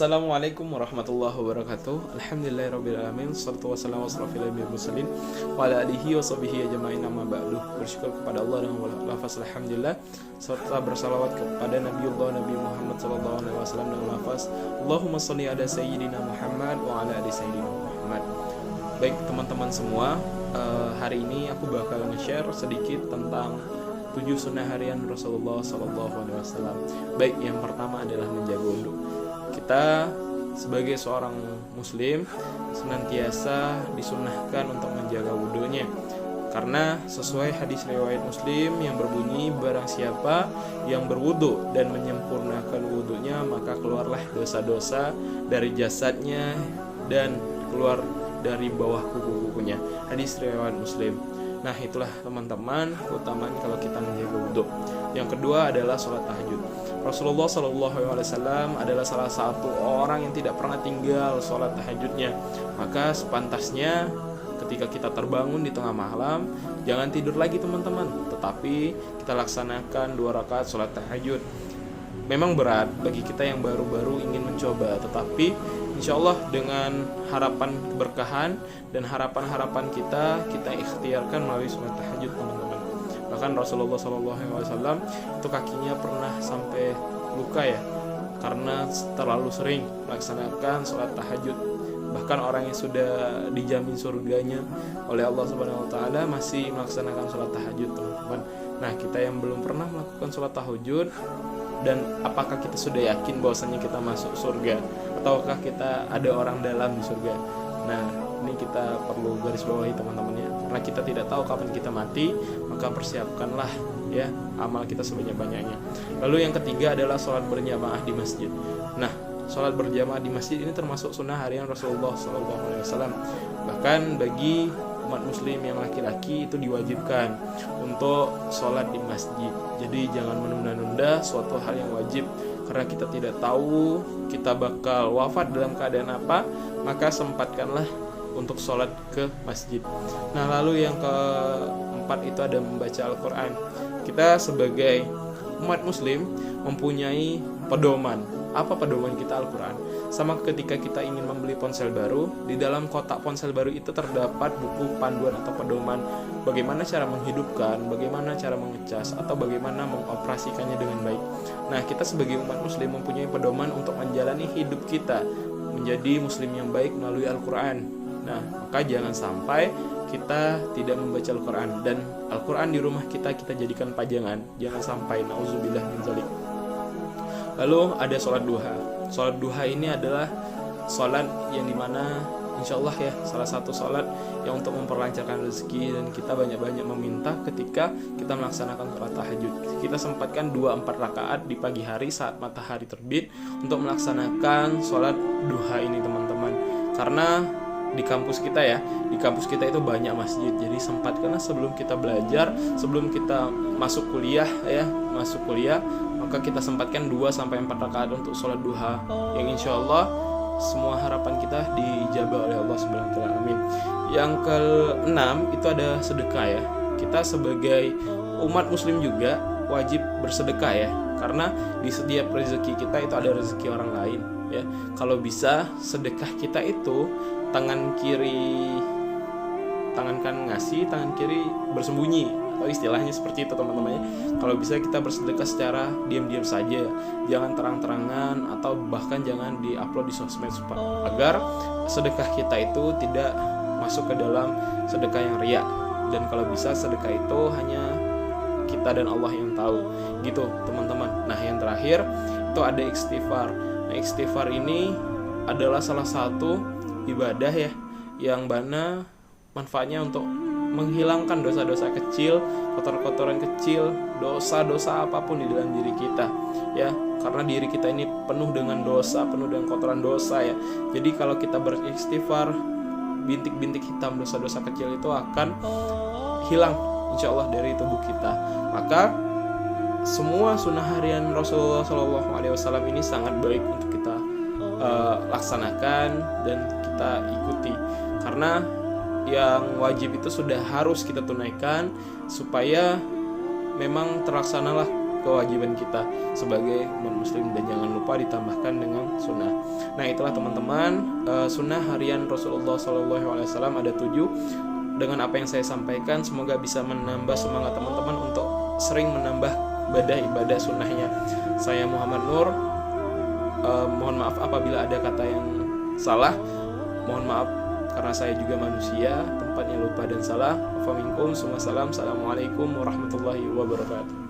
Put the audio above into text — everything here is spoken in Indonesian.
Assalamualaikum warahmatullahi wabarakatuh. Alhamdulillahirrabbilalamin. Salatu wassalamu ala mursalin wa ala alihi wa sahbihi ajma'in, amma ba'du. Bersyukur kepada Allah dan lafaz alhamdulillah, serta bersalawat kepada Nabiullah Nabi Muhammad sallallahu alaihi wasallam dengan lafaz Allahumma shalli ala sayyidina Muhammad wa ala ali sayyidina Muhammad. Baik teman-teman semua, hari ini aku bakal nge-share sedikit tentang 7 sunnah harian Rasulullah sallallahu alaihi wasallam. Baik, yang pertama adalah menjaga wudu. Kita sebagai seorang muslim senantiasa disunahkan untuk menjaga wudunya, karena sesuai hadis riwayat Muslim yang berbunyi, barang siapa yang berwudu dan menyempurnakan wudunya, maka keluarlah dosa-dosa dari jasadnya dan keluar dari bawah kuku-kukunya. Hadis riwayat Muslim. Nah, itulah teman-teman keutamaan kalau kita menjaga wudu. Yang kedua adalah sholat tahajud. Rasulullah SAW adalah salah satu orang yang tidak pernah tinggal sholat tahajudnya. Maka sepantasnya ketika kita terbangun di tengah malam, jangan tidur lagi teman-teman, tetapi kita laksanakan 2 rakaat sholat tahajud. Memang berat bagi kita yang baru-baru ingin mencoba, tetapi insya Allah dengan harapan keberkahan dan harapan-harapan kita ikhtiarkan melalui sholat tahajud teman-teman. Bahkan Rasulullah SAW itu kakinya pernah sampai luka ya, karena terlalu sering melaksanakan sholat tahajud. Bahkan orang yang sudah dijamin surganya oleh Allah Subhanahu Wa Taala masih melaksanakan sholat tahajud teman-teman. Nah, kita yang belum pernah melakukan sholat tahajud, dan apakah kita sudah yakin bahwasanya kita masuk surga, ataukah kita ada orang dalam di surga? Nah, ini kita perlu garis bawahi teman-teman ya, karena kita tidak tahu kapan kita mati, maka persiapkanlah ya amal kita sebanyak-banyaknya. Lalu yang ketiga adalah sholat berjamaah di masjid. Nah, sholat berjamaah di masjid ini termasuk sunnah harian Rasulullah SAW. Bahkan bagi umat muslim yang laki-laki itu diwajibkan untuk sholat di masjid. Jadi jangan menunda-nunda suatu hal yang wajib, karena kita tidak tahu kita bakal wafat dalam keadaan apa, maka sempatkanlah untuk sholat ke masjid. Nah, lalu yang keempat itu ada membaca Al-Quran. Kita sebagai umat muslim mempunyai pedoman. Apa pedoman kita? Al-Quran. Sama ketika kita ingin membeli ponsel baru, di dalam kotak ponsel baru itu terdapat buku panduan atau pedoman bagaimana cara menghidupkan, bagaimana cara mengecas, atau bagaimana mengoperasikannya dengan baik. Nah, kita sebagai umat muslim mempunyai pedoman untuk menjalani hidup kita menjadi muslim yang baik melalui Al-Quran. Nah, maka jangan sampai kita tidak membaca Al-Quran, dan Al-Quran di rumah kita jadikan pajangan. Jangan sampai, nauzubillah min dzalik. Lalu ada sholat duha. Sholat duha ini adalah sholat yang dimana insya Allah ya salah satu sholat yang untuk memperlancarkan rezeki, dan kita banyak-banyak meminta ketika kita melaksanakan sholat tahajud. Kita sempatkan 2-4 rakaat di pagi hari saat matahari terbit untuk melaksanakan sholat duha ini teman-teman. Karena di kampus kita itu banyak masjid, jadi sempatkanlah sebelum kita belajar, sebelum kita masuk kuliah, maka kita sempatkan 2-4 rakaat untuk sholat duha, yang insya Allah semua harapan kita dijabah oleh Allah Subhanahu Wa Taala. Amin. Yang ke-6 itu ada sedekah ya. Kita sebagai umat muslim juga wajib bersedekah ya, karena di setiap rezeki kita itu ada rezeki orang lain ya. Kalau bisa sedekah kita itu tangan kanan ngasih, tangan kiri bersembunyi, atau istilahnya seperti itu teman-teman ya. Kalau bisa kita bersedekah secara diam-diam saja, jangan terang-terangan, atau bahkan jangan di-upload di sosmed, agar sedekah kita itu tidak masuk ke dalam sedekah yang riya. Dan kalau bisa sedekah itu hanya kita dan Allah yang tahu, gitu teman-teman. Nah, yang terakhir itu ada istighfar. Nah, istighfar ini adalah salah satu ibadah ya, yang mana manfaatnya untuk menghilangkan dosa-dosa kecil, kotor-kotoran kecil, dosa-dosa apapun di dalam diri kita ya, karena diri kita ini penuh dengan dosa, penuh dengan kotoran dosa ya. Jadi kalau kita beristighfar, bintik-bintik hitam dosa-dosa kecil itu akan hilang insya Allah dari tubuh kita. Maka semua sunnah harian Rasulullah SAW ini sangat baik untuk kita laksanakan dan kita ikuti, karena yang wajib itu sudah harus kita tunaikan supaya memang terlaksanalah kewajiban kita sebagai umat muslim, dan jangan lupa ditambahkan dengan sunnah. Nah itulah teman-teman, sunnah harian Rasulullah SAW ada 7. Dengan apa yang saya sampaikan, semoga bisa menambah semangat teman-teman untuk sering menambah ibadah sunnahnya. Saya Muhammad Nur, mohon maaf apabila ada kata yang salah, mohon maaf karena saya juga manusia, tempatnya lupa dan salah. Assalamualaikum warahmatullahi wabarakatuh.